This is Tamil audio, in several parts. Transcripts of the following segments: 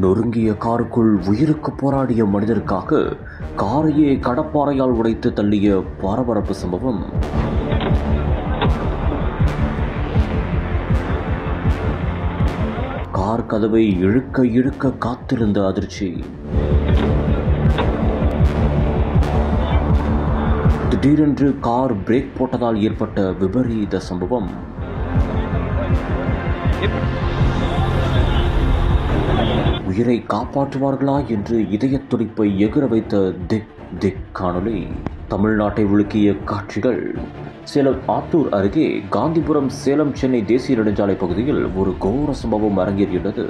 நொறுங்கிய காருக்குள் உயிருக்கு போராடிய மனிதருக்காக காரையே கடப்பாறையால் உடைத்து தள்ளிய பரபரப்பு சம்பவம். கார் கதவை இழுக்க இழுக்க காத்திருந்த அதிர்ச்சி. திடீரென்று கார் பிரேக் போட்டதால் ஏற்பட்ட விபரீத சம்பவம். உயிரை காப்பாற்றுவார்களா என்று இதயத் துடிப்பை எகிற வைத்த திக் காணொளி. தமிழ்நாட்டை உலுக்கிய காட்சிகள். சேலம் ஆத்தூர் அருகே காந்திபுரம் சேலம் சென்னை தேசிய நெடுஞ்சாலை பகுதியில் ஒரு கோர சம்பவம் அரங்கேறியுள்ளது.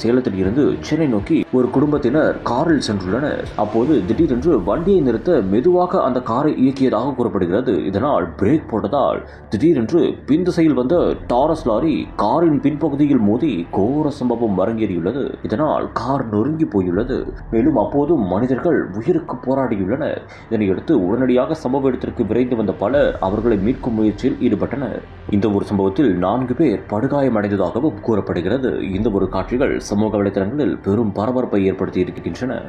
சேலத்தில் இருந்து சென்னை நோக்கி ஒரு குடும்பத்தினர் காரில் சென்றுள்ளனர். அப்போது திடீரென்று வண்டியை நிறுத்த மெதுவாக அந்த காரை இயக்கியதாக கூறப்படுகிறது. இதனால் பிரேக் போட்டதால் திடீரென்று பின் திசையில் வந்த டாரஸ் லாரி காரின் பின்பகுதியில் மோதி கோர சம்பவம் அரங்கேறியுள்ளது. இதனால் கார் நொறுங்கி போயுள்ளது. மேலும் அப்போதும் மனிதர்கள் உயிருக்கு போராடியுள்ளனர். இதனையடுத்து உடனடியாக சம்பவ இடத்திற்கு விரைந்து வந்த பலர் அவர்களை மீட்கும் முயற்சியில் ஈடுபட்டனர். இந்த ஒரு சம்பவத்தில் 4 பேர் படுகாயமடைந்ததாகவும் கூறப்படுகிறது. இந்த ஒரு காட்சிகள் சமூக வலைதளங்களில் பெரும் பரபரப்பை ஏற்படுத்தி இருக்கின்றன.